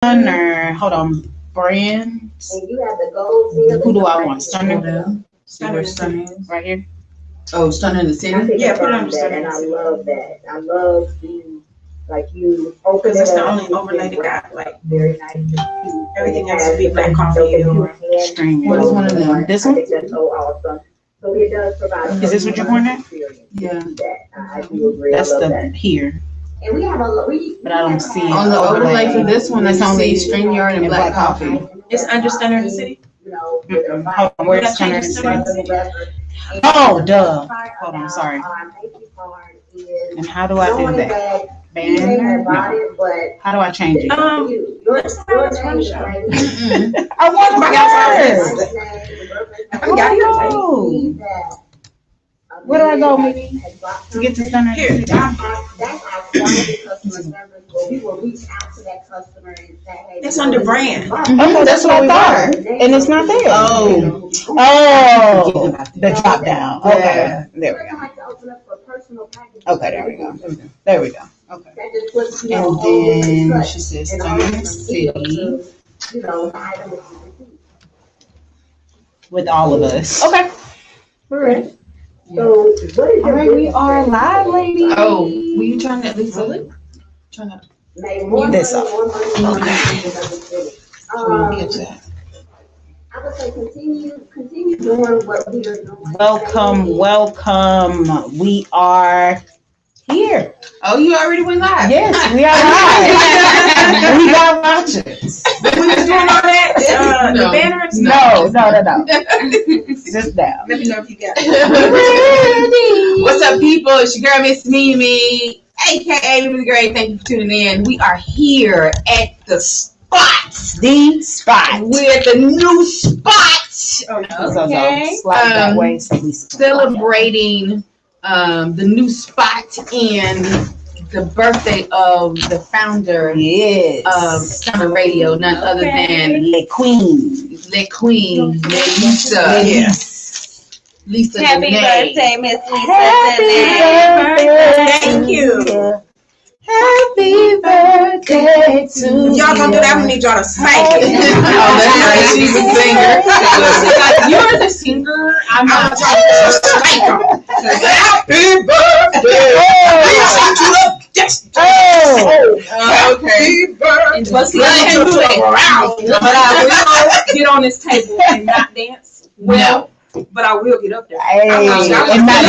Or hold on, brands. And you have the gold seal. Who do I want? Stunner. See where Stunner is. Right here. Oh, Stunner in the I City? think Yeah, put it I on the that, and I love that. I love the, like, you open Because it it's the up, only you overlay can that got like very nice and cute. everything And else it to be has black the coffee or String. What is one of them? This I one? think that's so awesome. So it does provide. Is this what you're pointing at? Yeah. That I do agree. That's I love the that. here. And we have a But I don't see it. On the overlay for Overlay. this one, it's only StreamYard and Black Coffee. It's under Stunner in the City. You know, Mm-mm. Hold on, where's Stunner in the City? And Oh, duh. part Hold on, about sorry. our making part is And how do I do knowing that? he may Banner? have bought No. it, but How do I change it? your name is right here. I want to His first. name, the birthday I got it. Oh. Need that. Where do I go, Mimi? Has bought To get to Stunner in the Here, City. that's our quality customer service, where we will reach out to that customer and say, hey. It's under brand. Okay, that's what I thought. And it's not there. Oh. Oh, the drop down. Okay, Yeah. there we We're go. gonna like to open up for personal packages. Okay, there we go. There we go. Okay. That just puts, you And know, over the then cut she says and Stunner all in of the the City you know, the item that you receive. with all of us. Okay. We're ready. So what is your? All right, we are live, ladies. Oh, were you trying to at least look? Trying to Make more money, This up. more money, more money. get that. I would say continue doing what we are doing. Welcome, welcome. We are here. Oh, you already went live? Yes, we are live. We got watchers. We was doing all that, No. the banner and No, stuff. no. Just down. Let me know if you got it. What's up, people? It's your girl, Miss Mimi, aka Mimi Gray. Thank you for tuning in. We are here at the spot. The spot. We're at the new spot. Okay. Slide that way so we Celebrating the new spot and the birthday of the founder Yes. of Summer Radio, none other than Le Queen. the Queen, Lisa. Yeah. Lisa Happy Danae. birthday, Miss Lisa. Happy birthday. Thank you. Happy birthday to If y'all gonna do that, we need y'all to spank Oh, it. that's right. She's a singer. You're the singer. I'm I not. want y'all to spank them. Happy birthday. Oh. Okay. But see, I can't do it. But I will get on this table and not dance. Well, But I will get up there. Hey, I'm not- and not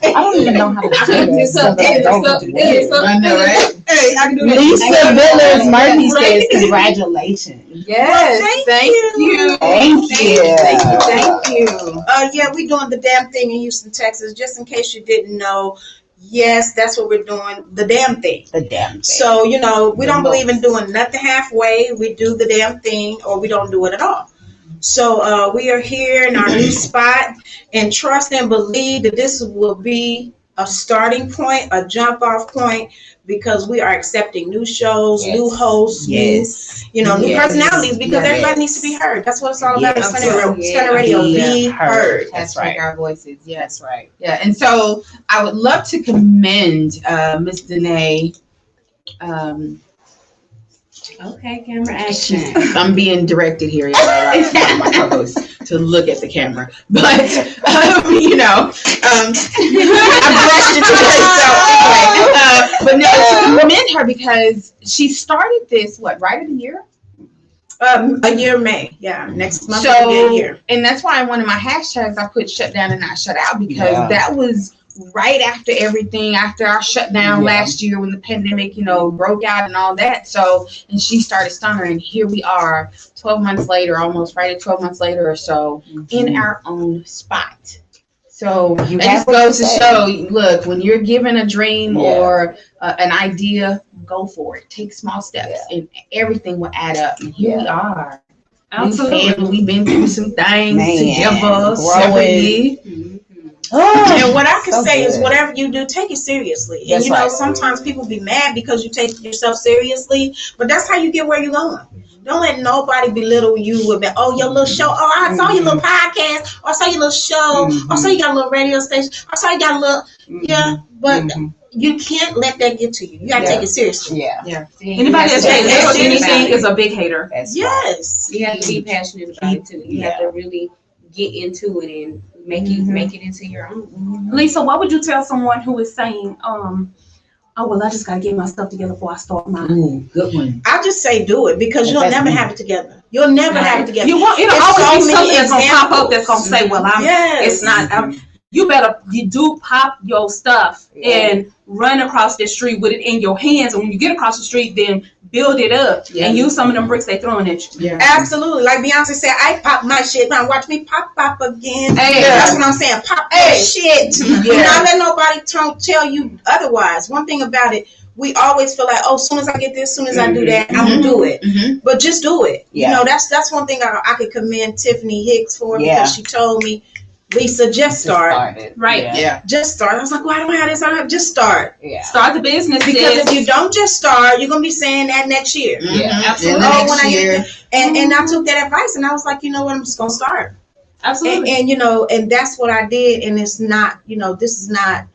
Hey, I don't even know how to do It's up, that. it's up, it's up. I know, right? Hey, I can do that. Lisa Villas Murphy says congratulations. Yes, thank you. Thank you. Thank you. Yeah, we're doing the damn thing in Houston, Texas. Just in case you didn't know, yes, that's what we're doing. The damn thing. The damn thing. So, you know, we don't believe in doing nothing halfway. We do the damn thing or we don't do it at all. So we are here in our new spot and trust and believe that this will be a starting point, a jump off point, because we are accepting new shows, new hosts, Yes. new Yes. personalities, because Yes. everybody needs to be heard. That's what it's all about. Yes. Stunner Radio, be heard. That's right. Our voices. Yes. That's right. Yeah, and so I would love to commend Miss Danae. Okay, camera action. I'm being directed here, y'all, like my co-host, to look at the camera. But you know, I brushed it today. So anyway, but no, to commend her because she started this right at a year. A year May, yeah, next month will So, be a year. and that's why in one of my hashtags I put shut down and not shut out because Yeah. that was right after everything, after our shutdown Yeah. last year when the pandemic, broke out and all that. So, and she started Stunner, and here we are 12 months later, almost right at 12 months later or so, in our own spot. So You it have just what goes you to say. show, look, when you're given a dream Yeah. or an idea, go for it. Take small steps, and everything will add up. And here we are. Absolutely. We've been through some things Man, together growing. separately. And what I can so say is good. whatever you do, take it seriously. That's And right. sometimes people be mad because you take yourself seriously, but that's how you get where you're going. Don't let nobody belittle you with that, oh, your little show, oh, I saw your little podcast, or I saw your little show, or I saw you got a little radio station, or I saw you got a little, yeah, but you can't let that get to you. You gotta take it seriously. Yeah. Anybody that says little anything is a big hater. Yes. You have to be passionate about it too. You have to really get into it and make it into your own. Lisa, what would you tell someone who is saying, oh, well, I just gotta get my stuff together before I start mine? Ooh, good one. I just say do it because you'll That's never me. have it together. You'll never have it together. You want it'll It's always so be many something that's gonna pop up that's gonna examples. say, well, I'm Yes. it's not you do pop your stuff and run across the street with it in your hands, and when you get across the street, then build it up and use some of them bricks they throwing at you. Yeah. Absolutely. Like Beyonce said, I pop my shit. Now watch me pop again. Hey. That's what I'm saying. Pop that shit. Yeah. Not let nobody tell you otherwise. One thing about it, we always feel like, oh, as soon as I get this, as soon as I do that, I'm gonna do it. But just do it. Yeah. You know, that's one thing I could commend Tiffany Hicks for Yeah. because she told me, Lisa, just start. Right. Yeah. Just start. I was like, well, I don't have this. I don't have. Just start. Yeah. Start the business Because if you don't just start, you're gonna be saying that next year. Yeah. Absolutely. Oh, when I get and I took that advice and I was like, you know what, I'm just gonna start. Absolutely. And you know, and that's what I did. And it's not, you know, this is not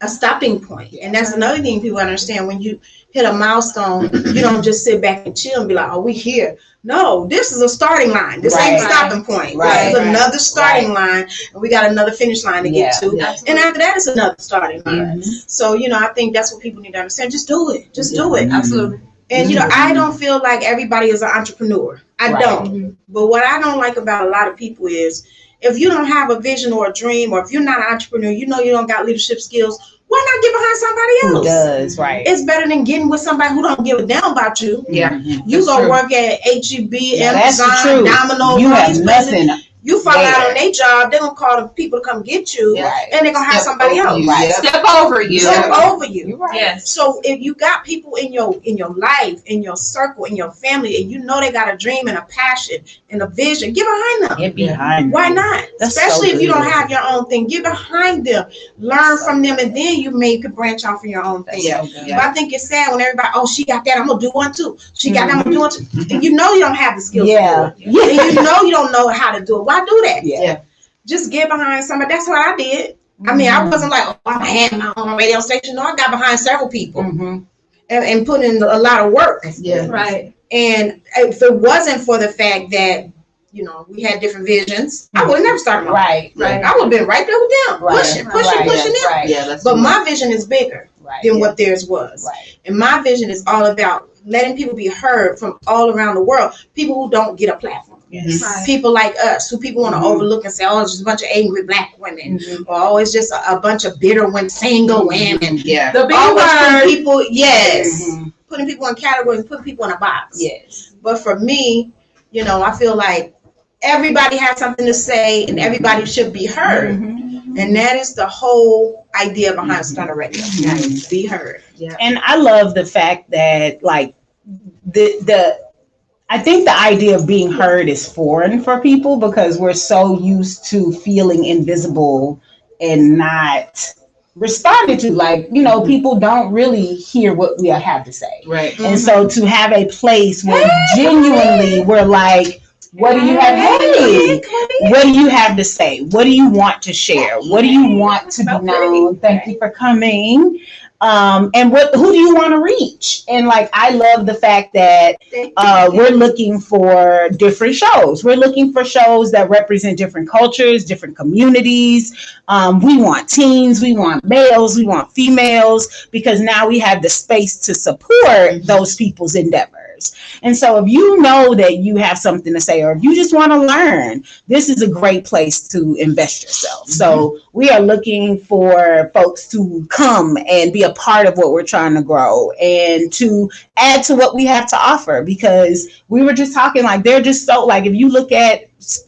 a stopping point. And that's another thing people understand. When you hit a milestone, you don't just sit back and chill and be like, oh, we here. No, this is a starting line. This ain't a Right. stopping point. Right. This is another starting line, and we got another finish line to get to. Yeah. And after that, it's another starting line. So, you know, I think that's what people need to understand. Just do it. Just do it. Absolutely. And, you know, I don't feel like everybody is an entrepreneur. I Right. don't. But what I don't like about a lot of people is if you don't have a vision or a dream, or if you're not an entrepreneur, you know you don't got leadership skills, why not get behind somebody Who else? does, right. It's better than getting with somebody who don't give a damn about you. Yeah. You go work at HEB, Yeah, that's the Amazon, truth. Domino's, You all have these places. nothing. You fall out there. on their job, they're gonna call the people to come get you, Right. and they're gonna have somebody else Right. Step over you. step over you. You're right. Yes. So if you got people in your life, in your circle, in your family, and you know they got a dream and a passion and a vision, get behind them. Get behind. Why not? That's Especially so if you don't good. have your own thing, get behind them, learn from them, and then you may could branch off from your own thing. Yeah. But I think it's sad when everybody, oh, she got that, I'm gonna do one too. She got that, I'm gonna do one too. And you know you don't have the skills Yeah. to do it. And you know you don't know how to do it. Why do that? Yeah. Just get behind somebody. That's what I did. I mean, I wasn't like, oh, I had my own radio station. No, I got behind several people and put in a lot of work. Yeah. Right. And if it wasn't for the fact that, you know, we had different visions, I would have never started my Right. Right. I would have been right there with them, Right. pushing them. Right. Yeah, that's But my vision is bigger Right. than what theirs was. Right. And my vision is all about letting people be heard from all around the world, people who don't get a platform. Yes. Right. People like us, who people want to Mhm. overlook and say, oh, it's just a bunch of angry black women, Mhm. or oh, it's just a bunch of bitter women, single women. Yeah. The big Always putting word. people, yes, Mhm. putting people in categories, putting people in a box. Yes. But for me, you know, I feel like everybody has something to say and everybody should be heard. And that is the whole idea behind Stunner Radio. Be heard. And I love the fact that like the I think the idea of being heard is foreign for people because we're so used to feeling invisible and not responded to. Like, you know, people don't really hear what we have to say. Right. And so to have a place where genuinely we're like, what do you have? Hey, what do you have to say? What do you want to share? What do you want to be known? Thank you for coming. And who do you want to reach? And like, I love the fact that we're looking for different shows. We're looking for shows that represent different cultures, different communities. We want teens, we want males, we want females, because now we have the space to support those people's endeavors. And so if you know that you have something to say, or if you just want to learn, this is a great place to invest yourself. So we are looking for folks to come and be a part of what we're trying to grow and to add to what we have to offer, because we were just talking, like, they're just so, like, if you look at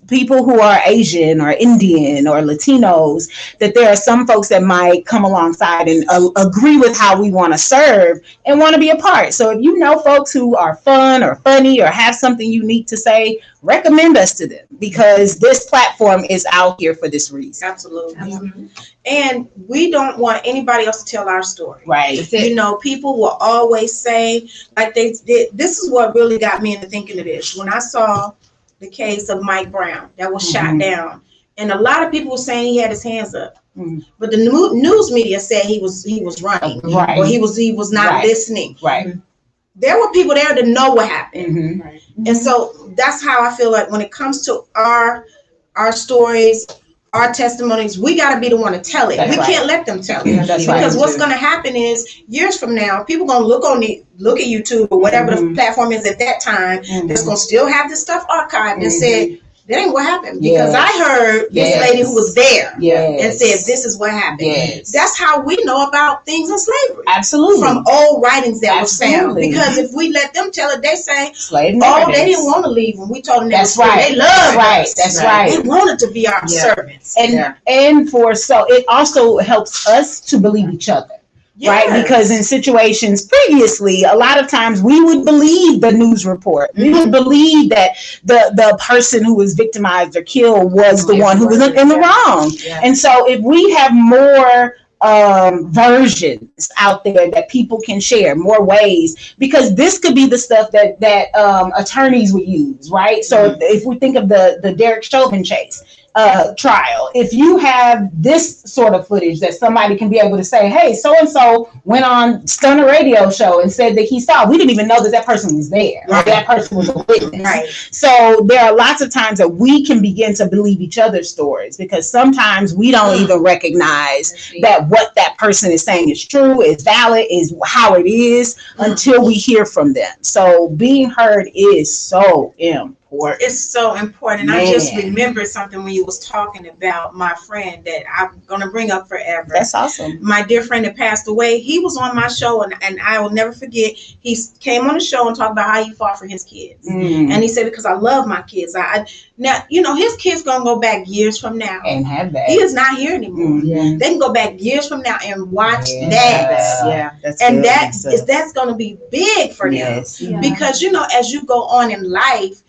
people who are Asian or Indian or Latinos, that there are some folks that might come alongside and agree with how we want to serve and want to be a part. So if you know folks who are fun or funny or have something unique to say, recommend us to them, because this platform is out here for this reason. Absolutely. And we don't want anybody else to tell our story. Right. You know, people will always say, like they did, this is what really got me into thinking of this. When I saw the case of Mike Brown that was shot down, and a lot of people were saying he had his hands up. Mhm. but the news media said he was running, Right. or he was not Right. listening. Right. There were people there to know what happened. Mhm. Right. And so that's how I feel like when it comes to our stories, our testimonies, we got to be the one to tell it. That's We right. can't let them tell it. That's Because right. what's going to happen is years from now, people going to look at YouTube or whatever the platform is at that time. That's going to still have this stuff archived and said, that ain't what happened. Because Yes. I heard this Yes. lady who was there Yes. and said, this is what happened. Yes. That's how we know about things in slavery. Absolutely. From old writings that was found. Absolutely. Because if we let them tell it, they say, Slave oh, narratives. they didn't want to leave when we told them That's they were free. right. They loved Right. us. That's Right. They right. wanted to be our Yeah. servants. And so it also helps us to believe each other. Right, Yes. because in situations previously, a lot of times we would believe the news report. We would believe that the person who was victimized or killed was the one who was in the wrong. Yeah. And so if we have more versions out there that people can share, more ways, because this could be the stuff that attorneys would use, right? So if we think of the Derek Chauvin case, trial, if you have this sort of footage that somebody can be able to say, hey, so and so went on Stunner radio show and said that he saw, we didn't even know that person was there, or that person was a witness. Right. So there are lots of times that we can begin to believe each other's stories, because sometimes we don't even recognize that what that person is saying is true, is valid, is how it is, until we hear from them. So being heard is so important. It's so important. Man. I just remembered something when you was talking about my friend that I'm going to bring up forever. That's awesome. My dear friend that passed away, he was on my show, and I will never forget, he came on the show and talked about how he fought for his kids. Mm. And he said, because I love my kids. Now, his kids going to go back years from now. And have that. He is not here anymore. Mhm. They can go back years from now and watch Yeah. that. Yeah. That's And good. that's going to be big for them. Yes. Yeah. Because, as you go on in life,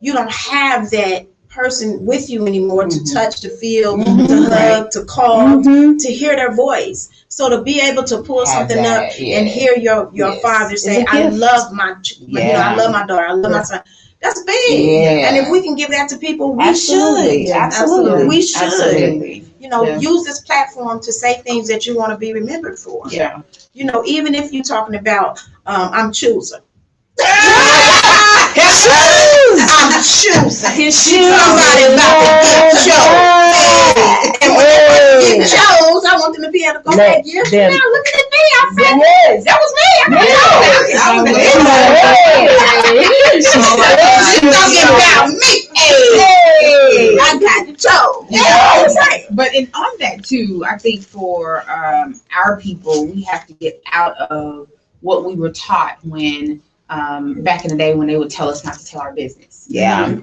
you don't have that person with you anymore to touch, to feel, to hug, to call, Mhm. to hear their voice. So to be able to pull Have something that, up yeah. and hear your Yes. father It's say, a I gift. love I Yeah. love my daughter, I love my son. That's big. Yeah. And if we can give that to people, we Absolutely. should. Absolutely. We should. Absolutely. Yeah. Use this platform to say things that you want to be remembered for. Yeah. Even if you're talking about, I'm choosing. His shoes. I'm choosing. His Somebody about to get chose. And when they get chose, I want them to be able to go back years from now. Look at me. I said, Yes. that was me. I She's talking about me. Hey, I got the chose. Yeah, that's right. But on that too, I think for our people, we have to get out of what we were taught when back in the day when they would tell us not to tell our business. Yeah.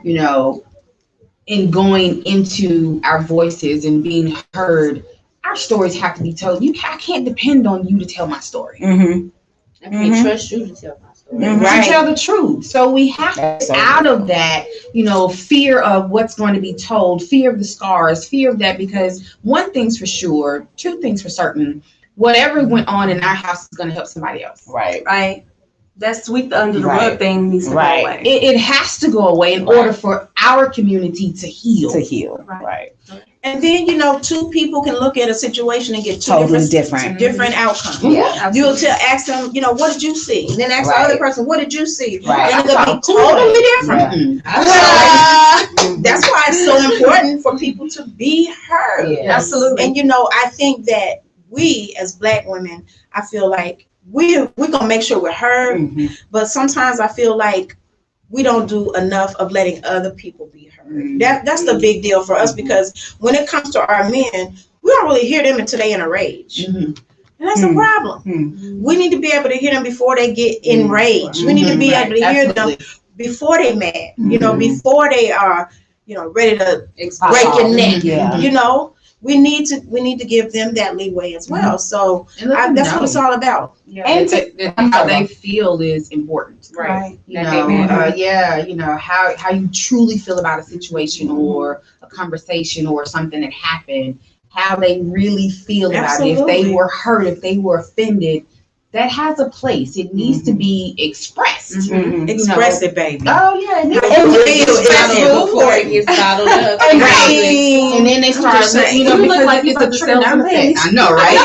In going into our voices and being heard, our stories have to be told. I can't depend on you to tell my story. Mm-hmm. I can't trust you to tell my story. Mhm. To tell the truth. So we have to That's so get out good. of that, fear of what's going to be told, fear of the scars, fear of that, because one thing's for sure, two things for certain, whatever went on in our house is going to help somebody else. Right. Right. That sweep the under the Right. rug thing needs to Right. go away. It has to go away in Right. order for our community to heal. To heal. Right. Right. And then, two people can look at a situation and get two Totally different. different outcomes. Yeah. You'll ask them, what did you see? And then ask the Right. other person, what did you see? Right. And it'll be totally different. Yeah. That's why it's so important for people to be heard. Yeah. Absolutely. And I think that we as Black women, I feel like we're gonna make sure we're heard, Mhm. but sometimes I feel like we don't do enough of letting other people be heard. Mhm. That's the big deal for us, because when it comes to our men, we don't really hear them until they in a rage. Mhm. And that's a problem. Mhm. We need to be able to hear them before they get enraged. We need to be able to hear them before they mad, before they are, ready to break your neck. Yeah. We need to give them that leeway as well. So And let them that's know. what it's all about. And that how they feel is important. Right. How you truly feel about a situation or a conversation or something that happened, how they really feel about it. If they Absolutely. were hurt, if they were offended, that has a place. It needs to be expressed. Express it, baby. Oh yeah, and, How then- you and, feel is Before it important. gets bottled up. and, Right. and then they start, just saying. you know, You look because like you it's a put the trigger sales in effect. the I know, right?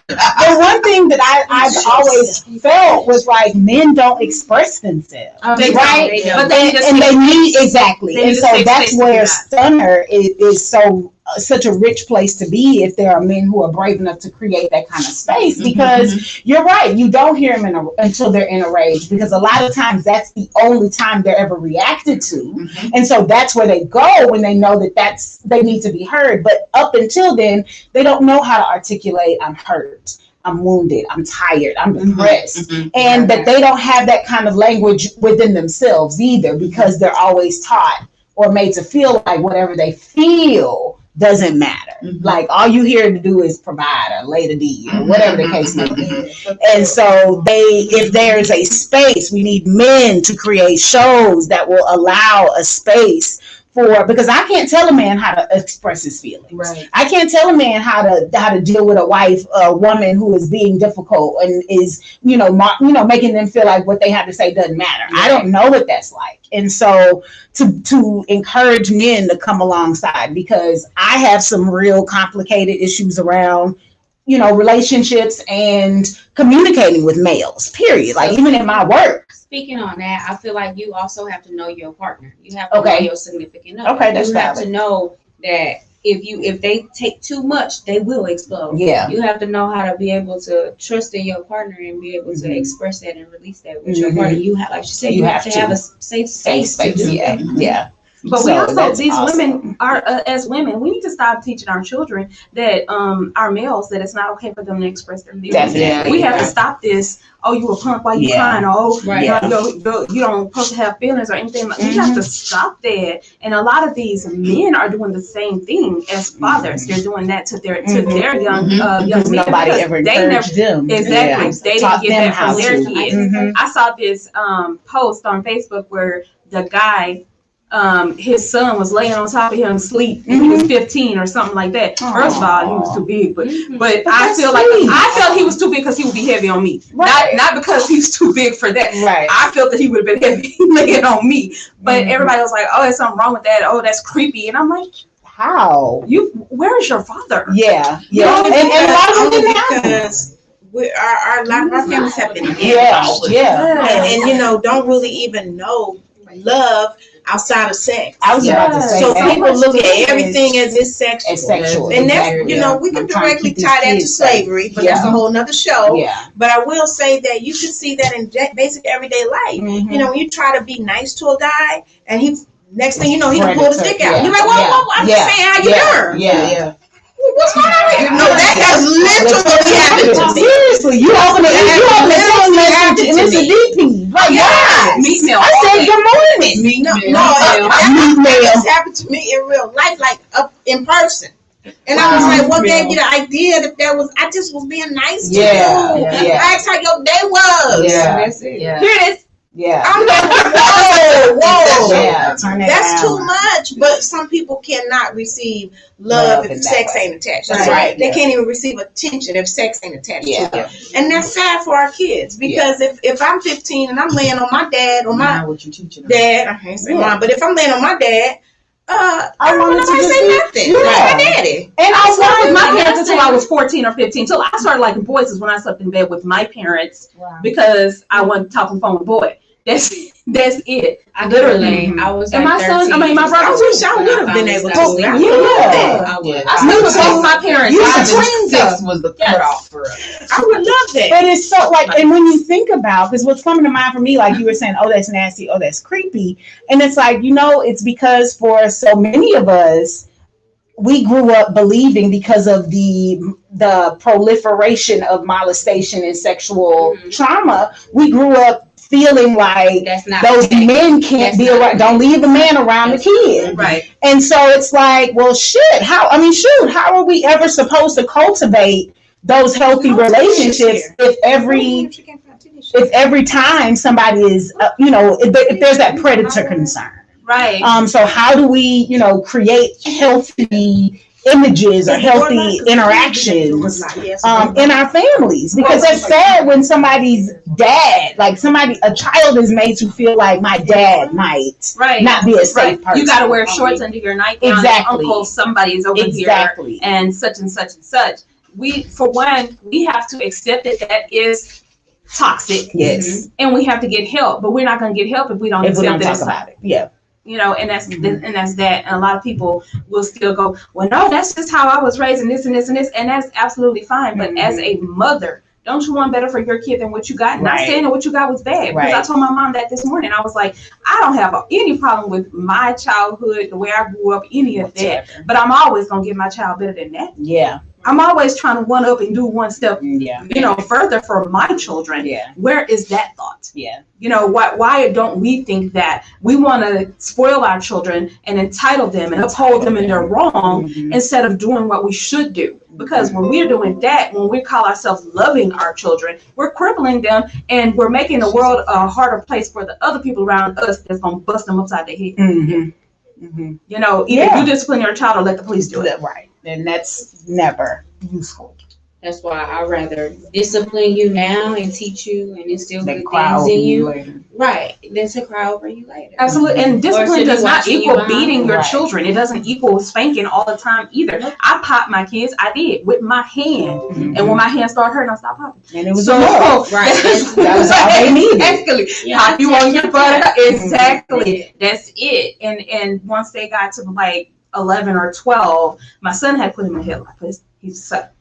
But one thing that I've always felt was like men don't express themselves. They Right? don't. They But they need to And say- they need exactly, They and need a so safe that's space to where do that. Stunner is so such a rich place to be if there are men who are brave enough to create that kind of space. Because you're right, you don't hear them until they're in a rage, because a lot of times that's the only time they're ever reacted to, and so that's where they go when they know that they need to be heard. But up until then, they don't know how to articulate, I'm hurt, I'm wounded, I'm tired, I'm depressed. And that they don't have that kind of language within themselves either, because they're always taught or made to feel like whatever they feel doesn't matter. Like all you here to do is provide or lay the deed or whatever the case may be. And so if there's a space, we need men to create shows that will allow a space because I can't tell a man how to express his feelings. Right. I can't tell a man how to deal with a woman who is being difficult and is, making them feel like what they have to say doesn't matter. I don't know what that's like. And so to encourage men to come alongside, because I have some real complicated issues around, relationships and communicating with males, period. Like even in my work. Speaking on that, I feel like you also have to know your partner. You have to know Okay. your significant other. Okay, that's you have valid. to know that if they take too much, they will explode. Yeah. You have to know how to be able to trust in your partner and be able to express that and release that with your partner. You have, like she said, you have to have a safe space to do Yeah. that. Yeah. But So we also, that's these awesome. women are, as women, we need to stop teaching our children that, our males, that it's not okay for them to express their feelings. Definitely. We have to stop this. Oh, you a punk? Why you Yeah. crying? Oh, Right. you don't supposed to have feelings or anything. We have to stop that. And a lot of these men are doing the same thing as fathers. They're doing that to their young young Because men nobody because ever they encouraged them. Exactly. Yeah. They Taught didn't get them that how from their to. kids. Mhm. I saw this post on Facebook where the guy, his son was laying on top of him asleep and he was 15 or something like that. First of all, he was too big, but I that's feel like sweet. I felt he was too big because he would be heavy on me. Right. Not because he was too big for that. Right. I felt that he would have been heavy laying on me. But everybody was like, "Oh, there's something wrong with that. Oh, that's creepy." And I'm like, How? where is your father? Yeah. You Yeah. know, And a lot of them only didn't have them. because our families have been Yeah. Yeah. and don't really even know love outside of sex. I was about to say So that. people look at everything as it's sexual. As sexual. And that's, exactly. we can I'm trying to directly keep these tie that to kids safe. slavery, but that's a whole nother show. Yeah. But I will say that you can see that in basic everyday life. Mhm. When you try to be nice to a guy and next thing you know, he can pull his Predator, dick out. yeah, You're like, whoa, I'm yeah, just saying, how you doing? Yeah. What's going on here? No, that has literally happened to me. Seriously, you open it, and it's a DP. Like, Yes. Meat meal. I said good morning. No, that happened to me in real life, like up in person. And I was like, what gave you the idea that was, I just was being nice to Yeah, you. yeah. I asked how your day was. Yeah. That's it. Yeah. Here it is. Yeah. I'm like, whoa. Yeah. Turn that That's down. too much. But some people cannot receive love if in that sex way. ain't attached. That's Right. right. They can't even receive attention if sex ain't attached Yeah. to them. And that's sad for our kids because if I'm 15 and I'm laying on my dad or my What you teaching them. dad, I can't say Yeah. mine, but if I'm laying on my dad, I I don't wanted want to nobody to just say be- nothing. Yeah. Like my daddy. And I slept with my also, parents until I was 14 or 15. Till I started liking boys is when I slept in bed with my parents because I wanted to talk on the phone with a boy. That's it. I Literally. I was And like my son- 13. I mean, my brother- I wish I would have been able to. I would love that. I would. I slept with both of my parents. You I should was- dream Sex was the cutoff for us. I would love that. But it's so like, and when you think about, because what's coming to mind for me, like you were saying, oh, that's nasty, oh, that's creepy. And it's like, it's because for so many of us, we grew up believing because of the proliferation of molestation and sexual trauma, we grew up feeling like That's not those okay. men can't That's be not around, don't leave a man around the kid. Right. And so it's like, well, how are we ever supposed to cultivate those healthy relationships if every time somebody is, if there's that predator concern? Right. So how do we, create healthy images or healthy interactions in our families, because that's sad when somebody's dad, like a child is made to feel like my dad might not be a safe person. You got to wear shorts under your nightgown. Exactly. Uncle, somebody's over here, and such and such and such. We, for one, we have to accept that is toxic. Yes. And we have to get help, but we're not going to get help if we don't accept talk about it. Yeah. You know, and that's that. And a lot of people will still go, well, no, that's just how I was raised, and this and this and this, and that's absolutely fine. But as a mother, don't you want better for your kid than what you got? Not saying that what you got was bad, because I told my mom that this morning. I was like, I don't have any problem with my childhood, the way I grew up, any of that. But I'm always gonna give my child better than that. Yeah. I'm always trying to one up and do one step, further for my children. Yeah. Where is that thought? Yeah. You know, why don't we think that we want to spoil our children and entitle them and uphold them in their wrong instead of doing what we should do? Because when we're doing that, when we call ourselves loving our children, we're crippling them, and we're making the world a harder place for the other people around us that's going to bust them upside their head. You know, either you discipline your child or let the police do it. Right. And that's never useful. That's why I'd rather discipline you now and teach you and instill good things in you. Right. Than to cry over you later. Absolutely. And discipline does not equal beating your children. It doesn't equal spanking all the time either. I popped my kids. I did with my hand. And when my hand started hurting, I stopped popping. And it was that was all they needed. Exactly. Pop you on your butt. Exactly. That's it. And once they got to like 11 or 12, my son had put him in a headlock because he's suck.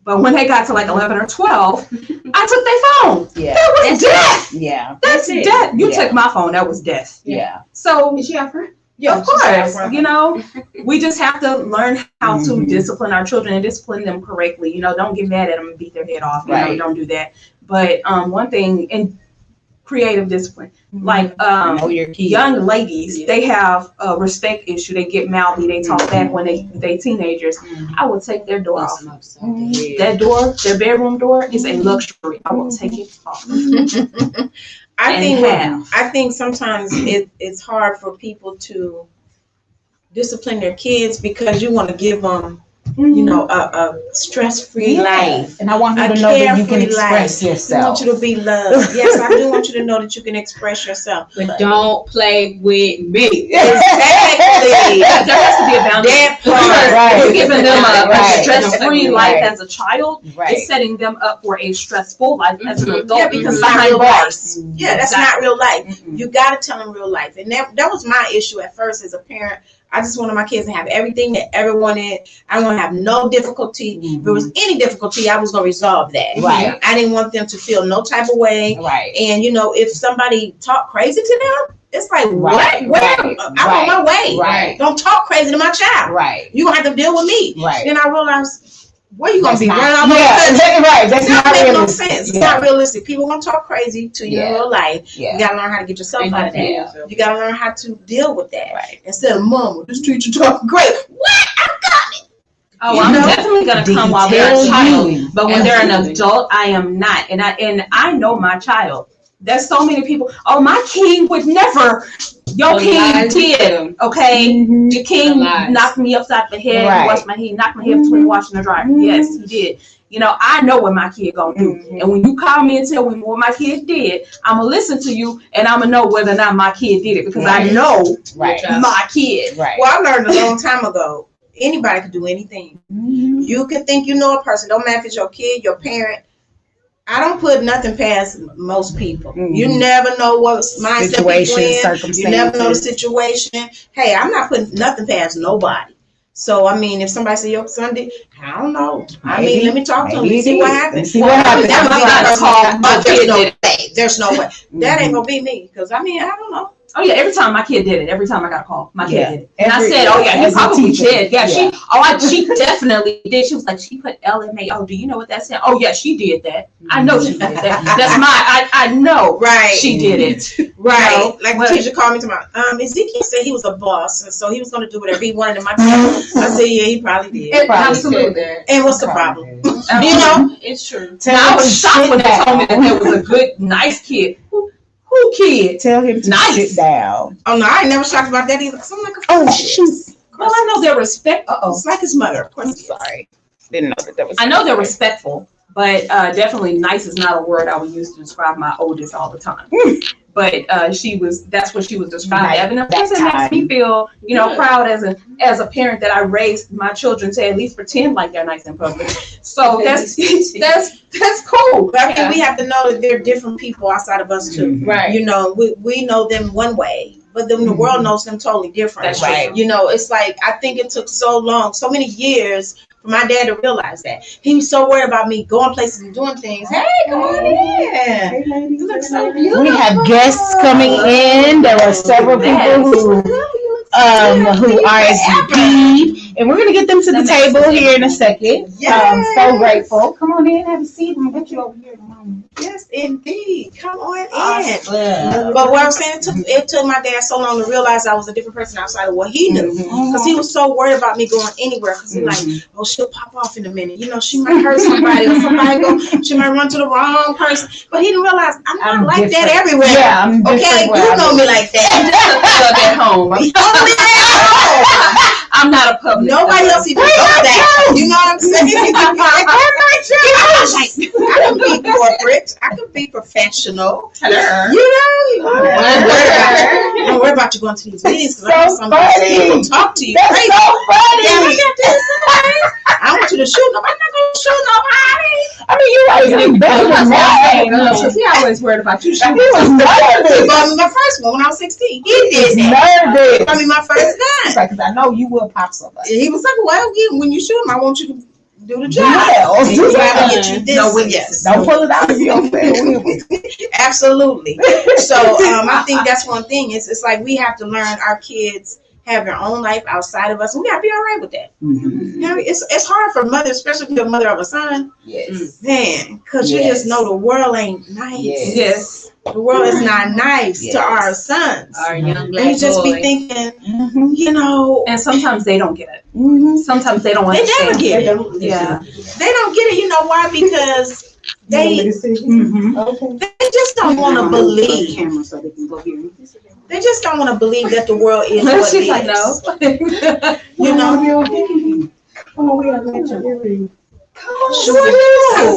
But when they got to like 11 or 12, I took their phone. Yeah. That was death. Yeah. That's death. You took my phone. That was death. Yeah. So, is she our friend? Yeah, of course. You know, we just have to learn how to discipline our children and discipline them correctly. You know, don't get mad at them and beat their head off. You know, don't do that. But one thing, in creative discipline, like young ladies, they have a respect issue. They get mouthy. They talk back when they teenagers. I will take their door off. That door, their bedroom door, is a luxury. I will take it off. I think sometimes it's hard for people to discipline their kids because you want to give them, you know, a stress-free life. And I want you to know that you can express yourself. I want you to be loved. Yes, I do want you to know that you can express yourself. But don't play with me. Exactly. There has to be a boundary. You're giving them a stress-free life as a child. It's setting them up for a stressful life as an adult. Yeah, because behind bars. Yeah, that's not real life. You got to tell them real life. And that was my issue at first as a parent. I just wanted my kids to have everything that everyone wanted. I don't want to have no difficulty. If there was any difficulty, I was going to resolve that. Right. I didn't want them to feel no type of way. Right. And, you know, if somebody talked crazy to them, it's like, what? Where? I'm on my way. Right. Don't talk crazy to my child. Right. You're going to have to deal with me. Right. Then I realized, where you going to be running off? Right. That's not making no sense. It's not realistic. People going to talk crazy to you in real life. You got to learn how to get yourself out of that. You got to learn how to deal with that. Right. Instead of, Mom, this teacher talking great. What? I'm coming. Oh, I'm definitely going to come while they're a child. But when they're an adult, I am not. And I know my child. There's so many people. Oh, my king would never. Your king did, okay? Your king knocked me upside the head, washed my head, knocked my head between the washer and the dryer. Yes, he did. You know, I know what my kid gonna do. And when you call me and tell me what my kid did, I'm gonna listen to you and I'm gonna know whether or not my kid did it because I know my kid. Right. Well, I learned a long time ago, anybody can do anything. You can think you know a person, don't matter if it's your kid, your parent. I don't put nothing past most people. You never know what mindset people in. You never know the situation. Hey, I'm not putting nothing past nobody. So, I mean, if somebody say, yo, Sunday, I don't know. I mean, let me talk to them and see what happens. There's no way. That ain't going to be me. Because, I mean, I don't know. Oh yeah, every time my kid did it, every time I got a call, my kid did it. And I said, oh yeah, he probably did. Yeah, she definitely did. She was like, she put LMA. Oh, do you know what that said? Oh yeah, she did that. I know she did that. That's I know. Right. She did it. Right. You know? Like the teacher called me tomorrow. Ezekiel said he was a boss, and so he was going to do whatever he wanted in my time. I said, yeah, he probably did. Absolutely. And what's the problem? You know, it's true. I was shocked when they told me that there was a good, nice kid. Who kid? Tell him to sit down. Oh no, I ain't never shocked about that either. I'm like, oh shoot. Well, I know they're respectful. It's like his mother, of course. Sorry. Didn't know that was. I know they're respectful, but definitely nice is not a word I would use to describe my oldest all the time. But that's what she was describing. And of course, it makes me feel, proud as a parent that I raised my children to at least pretend like they're nice in public. So that's cool. But I think we have to know that they're different people outside of us too. Right. We know them one way, but then the world knows them totally different. That's right. It's like, I think it took so many years for my dad to realize that. He was so worried about me going places and doing things. Hey, come on in. You look so beautiful. We have guests coming in. There are several people who RSVP'd, and we're gonna get them to the table here in a second. Yes. So grateful. Come on in, have a seat. I'm gonna get you over here in a moment. Yes, indeed. Come on in. Awesome. But what I'm saying, it took my dad so long to realize I was a different person outside of what he knew. Because he was so worried about me going anywhere. Because he's like, oh, she'll pop off in a minute. She might hurt somebody, or she might run to the wrong person. But he didn't realize I'm not like different. that everywhere. Yeah, I'm different. Okay, you know me like that. At home. I'm not a public. Nobody else even knows that. You know what I'm saying? I can be corporate. I can be professional. Don't worry about you going to these meetings because people talk to you. That's crazy. so funny. I want you to shoot nobody. I'm not going to shoot nobody. I mean, you always better than that. He always worried about you. He was nervous. He bought me my first one when I was 16. He did that. Nervous. He bought me my first gun. Because I know you will pop somebody. He was like, well, when you shoot him, I want you to do the job. Yeah, He's trying to get you this. No, yes. Don't pull it out if you don't say Absolutely. So I think that's one thing. It's like we have to learn our kids have their own life outside of us. And we gotta be all right with that. It's hard for mothers, especially if you're a mother of a son. Yes. Man, because you just know the world ain't nice. Yes. The world is not nice to our sons. Our young And black you just be boy. thinking, And sometimes they don't get it. Sometimes they don't they understand. never get it. Yeah. They don't get it. You know why? Because they just don't want to believe. They just don't want to believe that the world is what She's it like, is. no. You know? Sure do.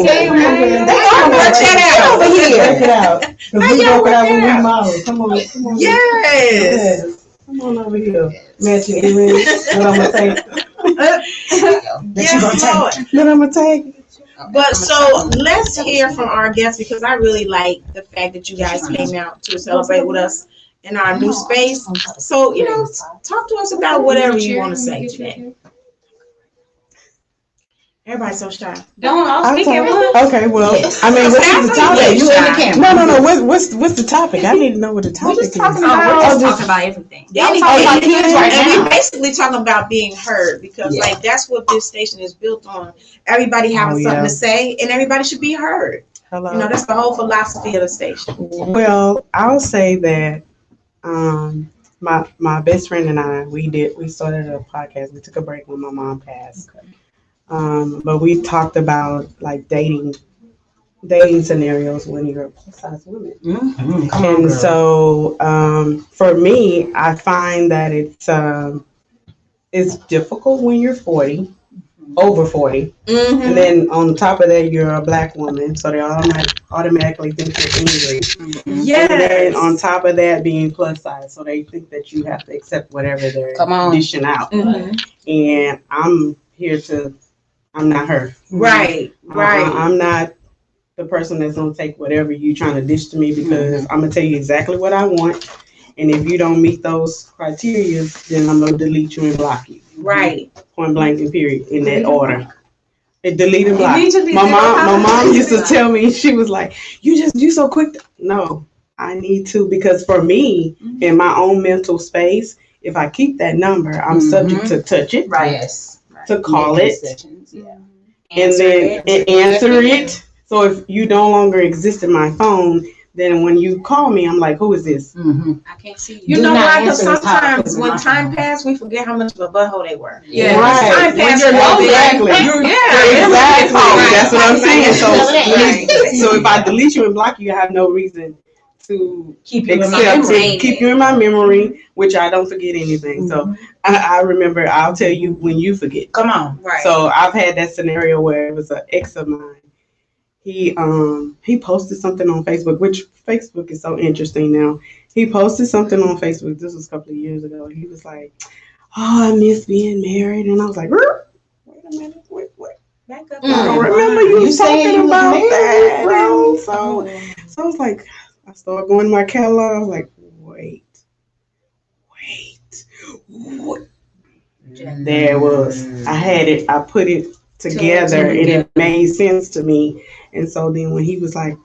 Okay, They are work that out over here. Work it out. Because we broke it out when we modeled. Come on. Yes. Come on over here. Matching earrings. What I'm going to take. Yes, Lord. What I'm going to take. But so let's hear from our guests because I really like the fact that you guys came out to celebrate with us in our new space. So, talk to us about whatever you want to say today. Everybody's so shy. Don't all speak at once. Okay, well, I mean, what's the topic? You in the camera. No. What's the topic? I need to know what the topic is. We're just talking about everything. And we basically talking about being heard because like that's what this station is built on. Everybody having something to say and everybody should be heard. Hello. That's the whole philosophy of the station. Well, I'll say that my best friend and I, we started a podcast. We took a break when my mom passed. But we talked about like dating scenarios when you're a plus size woman. And so for me, I find that it's difficult when you're 40, over 40. And then on top of that, you're a black woman. So they automatically think you're angry. Yes. And then on top of that, being plus size. So they think that you have to accept whatever they're dishing out. And I'm not her. Right. I'm not the person that's going to take whatever you're trying to dish to me because I'm going to tell you exactly what I want. And if you don't meet those criteria, then I'm going to delete you and block you. Right. Point blank and period in that order. It delete and block. My mom used to tell me, she was like, you so quick. No, I need to because for me, in my own mental space, if I keep that number, I'm subject to touch it. Right. To call it. And then answer it. So if you no longer exist in my phone, then when you call me, I'm like, who is this? I can't see you. You know why? Because sometimes when time passes, we forget how much of a butthole they were. Yeah. Right. Time passes. Exactly. Exactly. That's what I'm saying. So if I delete you and block you, I have no reason to Keep you in my accept memory. it, keep you in my memory, which I don't forget anything. So I remember. I'll tell you when you forget. Come on. Right. So I've had that scenario where it was an ex of mine. He posted something on Facebook, which Facebook is so interesting now. He posted something on Facebook. This was a couple of years ago. He was like, "Oh, I miss being married," and I was like, "Wait a minute, what?" Back up. I don't remember you saying talking you was about married, that. bro? And so I was like, I started going to my catalog. I was like, wait. There it was. I had it. I put it together, and it made sense to me. And so then when he was like,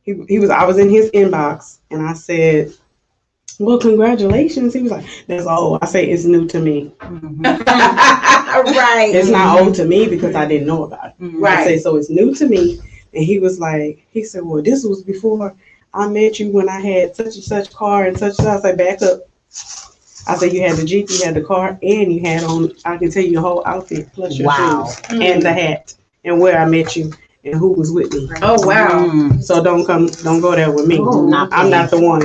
I was in his inbox, and I said, "Well, congratulations." He was like, "That's old." I say, "It's new to me." Right. It's not old to me because I didn't know about it. Right. I say, so it's new to me. And he was like, he said, "Well, this was before I met you when I had such and such car and such and such." I said, "Back up." I said, "You had the Jeep, you had the car, and you had on, I can tell you the whole outfit plus your shoes and the hat and where I met you and who was with me. Oh wow. So don't go there with me. Not I'm not the one.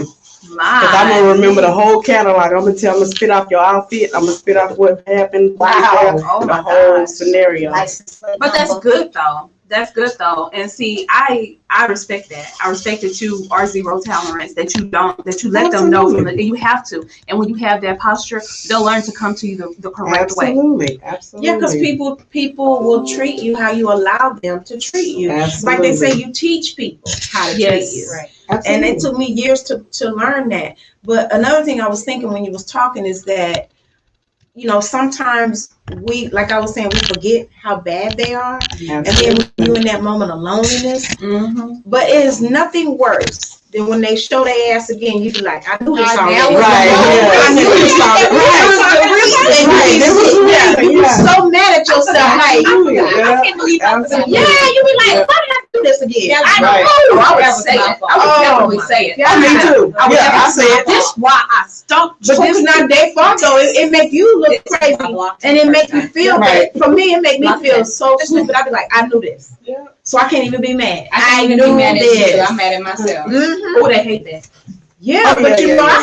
My. Because I'm going to remember the whole catalog. I'm going to spit off your outfit. I'm going to spit off what happened. Wow. Oh The my whole gosh. scenario. But that's good though. That's good though. And see, I respect that. I respect that you are zero tolerance, that you let them know from you have to. And when you have that posture, they'll learn to come to you the correct way. Absolutely. Yeah, because people will treat you how you allow them to treat you. Absolutely. Like they say, you teach people how to treat you. Right. And it took me years to learn that. But another thing I was thinking when you was talking is that, sometimes we, like I was saying, we forget how bad they are. And then when you're in that moment of loneliness. But it is nothing worse than when they show their ass again, you be like, I knew this already. I knew this already. You be so mad at yourself. Like, I can't believe I was. Yeah, you be like, why did I do this again? I know. I would say it. I would definitely say it. Yeah, me too. I said This why I stumped. But this not their fault though. It make you look crazy, and it make you feel bad. For me, it make me feel so stupid. I be like, I knew this, so I can't even be mad. I knew this. I'm mad at myself. Oh, they hate that. Yeah, but I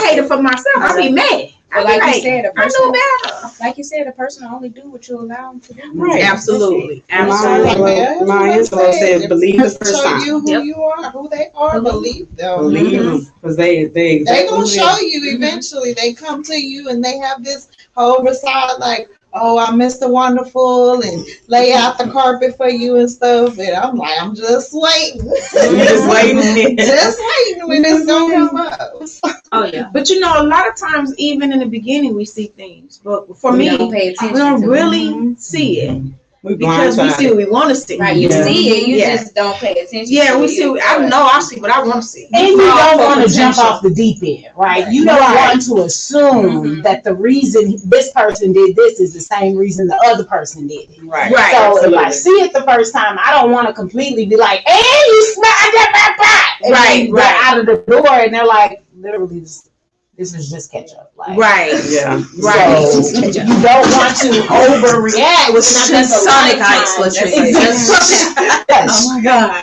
hate it for myself. I be mad. But like you said, a I person, know better. like you said, a person only do what you allow them to do. Right. Absolutely. My intro says, believe the first show time. you who you are, who they are, believe them. Believe them. Because they Gonna show you eventually. They come to you and they have this whole facade like, oh, I'm Mr. Wonderful, and lay out the carpet for you and stuff. And I'm like, I'm just waiting. just waiting. Just waiting when it's gonna come up. Oh yeah. But a lot of times, even in the beginning, we see things. But for me, don't pay we attention don't to really see it We because we see what we want to see. Right, you Yeah. see it, you Yeah. just don't pay attention. Yeah, to we it. see. I see what I want to see. And you don't want to jump potential. off the deep end, right? You don't want to assume that the reason this person did this is the same reason the other person did it. Right. Right. So if I see it the first time, I don't want to completely be like, "Hey, you smell that!" And Right, then they're out of the door, and they're like, literally, this is just ketchup. Like, Right. Yeah. Right. So you don't want to overreact with Sonic ice, literally. Oh my God.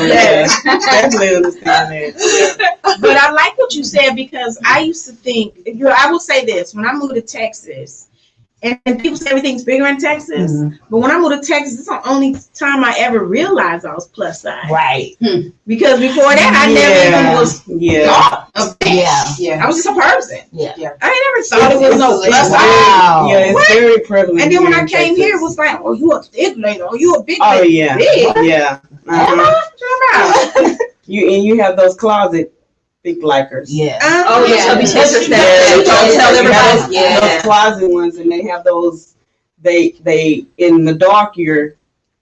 Yeah. Definitely understand that. But I like what you said because I used to think, I will say this, when I moved to Texas, and people say everything's bigger in Texas, but when I moved to Texas, it's the only time I ever realized I was plus size. Right. Because before that, I never even was thought of that. Yeah. I was just a person. Yeah. I never thought it was no plus size. Wow. Yeah, it's very prevalent. And then when here I in came Texas. here, it was like, oh, you a thick lady, oh, you a big Oh lady. yeah. Big. Yeah. You have those closet big likers. Yeah. Oh yeah. So be Texas Yeah, that. Don't tell everybody. Yeah. Those closet ones, and they have those. They in the dark you're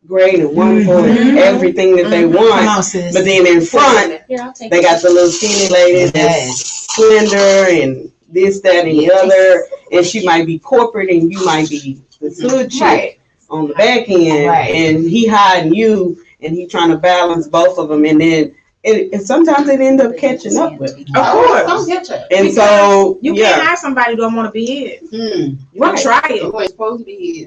great and wonderful and everything that they Come want. on, sis. But then in front, Here, I'll take they it. got the little skinny lady that's slender and this, that, and the other, and she might be corporate and you might be the hood chick on the back end, and he hiding you, and he trying to balance both of them, and then and sometimes it end up catching up with him. Of course. And so You can't have somebody who don't want to be his. You want to try it. It's supposed to be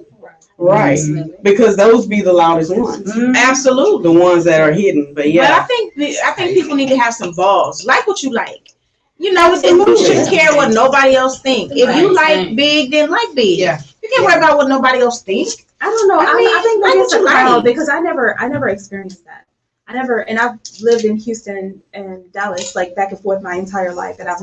Right. Because those be the loudest ones. Absolutely. The ones that are hidden. But But yeah. I think people need to have some balls. Like what you like. You know, you shouldn't care what nobody else thinks. If you like big, then like big. Yeah. You can't worry about what nobody else thinks. I don't know. I mean, I think like like what you it's like. because I never experienced that. And I've lived in Houston and Dallas, like back and forth my entire life, and I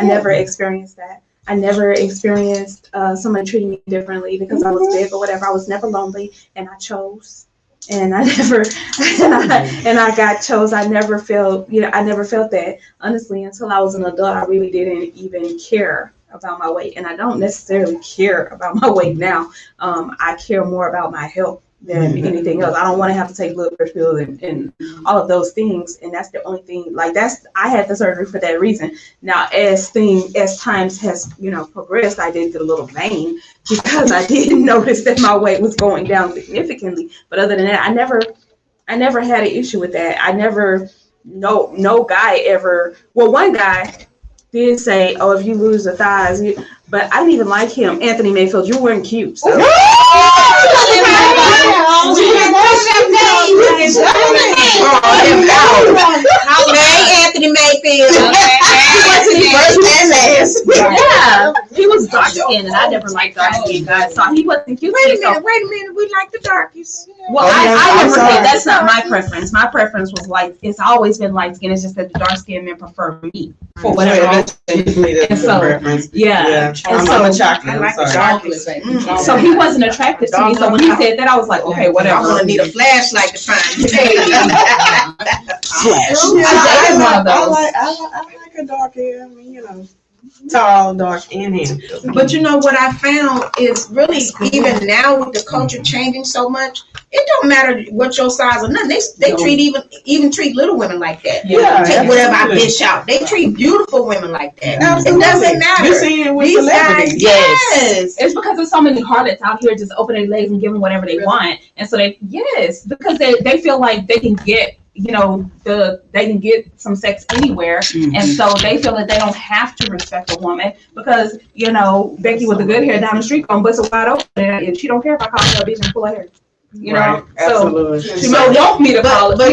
never experienced that. I never experienced someone treating me differently because I was big or whatever. I was never lonely, and I chose. And I never, and I got chose. I never felt that honestly until I was an adult. I really didn't even care about my weight, and I don't necessarily care about my weight now. I care more about my health than anything else. I don't want to have to take blood pressure pills and all of those things. And that's the only thing. I had the surgery for that reason. Now, as times has progressed, I did get a little vain because I didn't notice that my weight was going down significantly. But other than that, I never had an issue with that. I never no guy ever. Well, one guy did say, "Oh, if you lose the thighs," but I didn't even like him. Anthony Mayfield, you weren't cute. So. Anthony Mayfield. Yeah, he was dark skinned, and I never liked dark skinned guys, so he wasn't cute. Wait a minute. We like the darkies. Well, I never said that's not my preference. My preference was like it's always been light skin. It's just that the dark skinned men prefer me for whatever. And so, preference. Yeah. I'm a chocolate. I like the sorry. So he wasn't attracted to me. So when he said that, I was like, okay, whatever. I'm gonna need a flashlight to find you. I like a dark hair. I mean, tall, dark, and handsome. But you know what I found is really even now with the culture changing so much, it don't matter what your size or nothing. They treat even treat little women like that. Yeah, take whatever I dish out. They treat beautiful women like that. Absolutely. It doesn't matter. You're seeing it with These celebrities. guys, yes. It's because there's so many harlots out here just opening their legs and giving whatever they want, and so because they feel like they can get they can get some sex anywhere, and so they feel that they don't have to respect a woman because Becky with the good hair down the street gonna bust it wide open, and she don't care if I call her a bitch and pull her hair. Absolutely. So she might want me to call it, but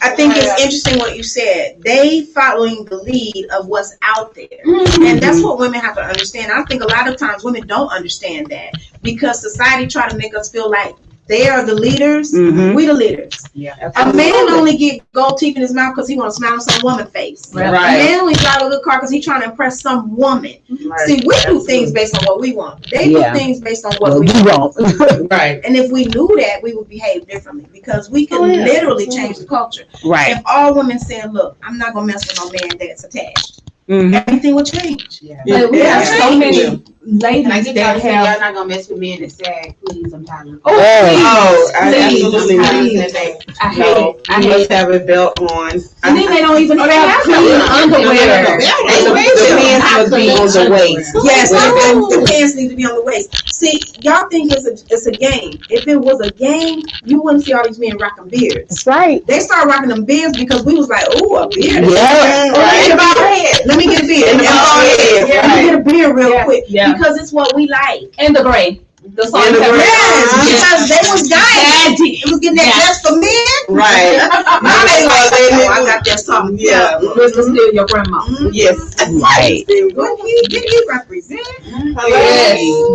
I think it's interesting what you said. They following the lead of what's out there, and that's what women have to understand. I think a lot of times women don't understand that because society try to make us feel like they are the leaders. We the leaders. Yeah. A man only get gold teeth in his mouth because he want to smile on some woman's face. Right. A man only drive a good car because he trying to impress some woman. Right. See, we do things based on what we want. They do things based on what we want. Right. And if we knew that, we would behave differently because we can literally change the culture. Right. If all women said, "Look, I'm not gonna mess with no man that's attached," everything will change. But we have so many ladies that have. Y'all not gonna mess with men that say, "Please, I'm tired." Absolutely not. I hate it. I must have a belt on. And then they don't even have clean underwear. The pants must be on the waist. Yes, the pants need to be on the waist. See, y'all think it's a game. If it was a game, you wouldn't see all these men rocking beards. That's right. They started rocking them beards because we was like, "Ooh, a beard." Yeah. Let me get a beard. Let me get a beard real quick because it's what we like. And the gray. The song Yes, because they was dying. It was getting that just for men. Right. Now they like, I got that something. Yeah. This is still your grandma. Yes. Right. Didn't he represent?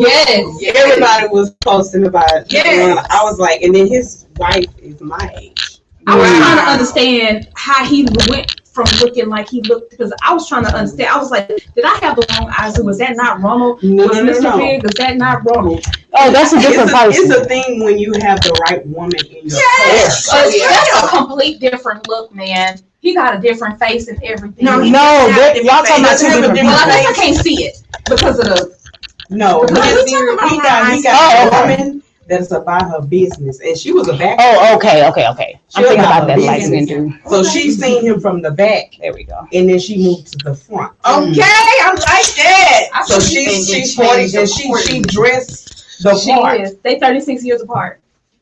Yes. Everybody was posting about it. Yes. I was like, and then his wife is my age. I was trying to understand how he went from looking like he looked because I was trying to understand. I was like, did I have the wrong eyes? Was that not Ronald? No. Mr. Big? Was that not Ronald? Oh, that's a different person. It's a thing when you have the right woman in your Yes. That's a complete different look, man. He got a different face and everything. No, y'all talking about two different people. Well, I think I can't see it because of the. No, No, we talking about he got a woman that's about her business, and she was a back. Oh, okay. I'm thinking about that business. light skin dude. So she seen him from the back. There we go. And then she moved to the front. Okay, I like that. So she's 40 and she dressed the part. Is. They 36 years apart.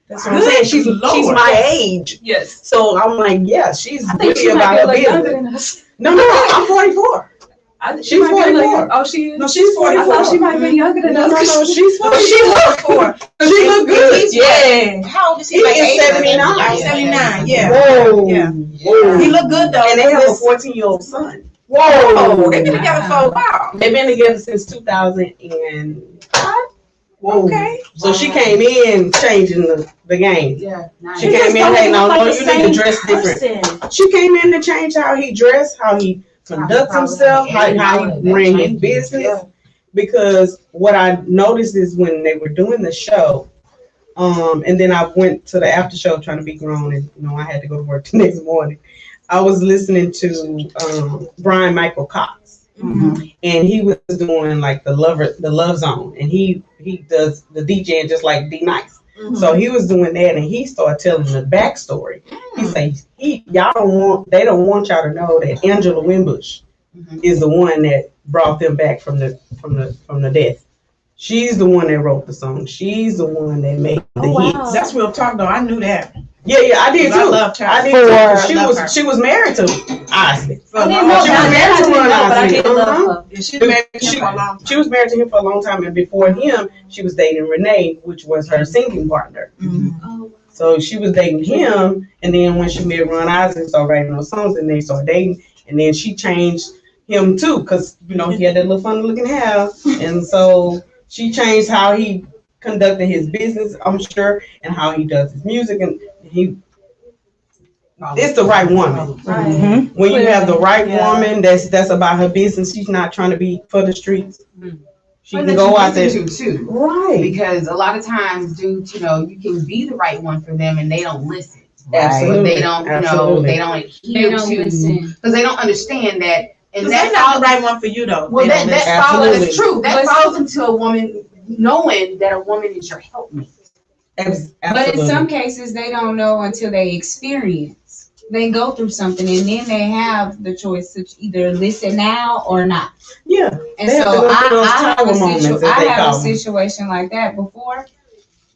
That's what I'm saying. She's my age. Yes. So I'm like, yeah, she's I think really she about might her be younger business. than us. No, I'm 44. She's 44. Oh, she is? No, she's 44. I thought she might have been younger than us. No, she's 44. But she look for. She look good. Yeah. How old is he? He Like is 79. 79. 79. Yeah. Whoa. Yeah. Whoa. He look good though. And they have a 14-year-old son. Whoa. They've been together for a while. They've been together since 2005. Whoa. Okay. So she came in changing the game. Yeah. She came in, hey, no, you need to dress different. She came in to change how he dressed, how he conducts himself, how he ran his business. Because what I noticed is when they were doing the show, and then I went to the after show trying to be grown, and I had to go to work the next morning. I was listening to Brian Michael Cox, and he was doing like the Love Zone, and he does the DJing just like D Nice. So he was doing that, and he started telling the backstory. He says they don't want y'all to know that Angela Winbush is the one that brought them back from the death. She's the one that wrote the song. She's the one that made the hits. That's real talk though. I knew that. Yeah, I did too. I loved her. I did too. She was married to Isley. I didn't know that. I didn't know, but I did love her. She married him for a long time. She was married to him for a long time, and before him, she was dating Renee, which was her singing partner. So she was dating him, and then when she met Ron Isley, started writing those songs, and they started dating, and then she changed him too, because he had that little funny looking hair, and so she changed how he conducted his business, I'm sure, and how he does his music, and it's the right woman. Right. When you have the right woman that's about her business, she's not trying to be for the streets. She can go out there too. Right. Because a lot of times, dudes, you can be the right one for them and they don't listen. Absolutely. They don't, Absolutely. they don't adhere to, because they don't understand that. And that's not the right one for you though. Well, that follows, it's true. That But- follows into a woman knowing that a woman is your helpmate. But in some cases, they don't know until they experience. They go through something and then they have the choice to either listen now or not. Yeah. And They have to so go through those I have tower moments, as I they have a call them. situation like that before.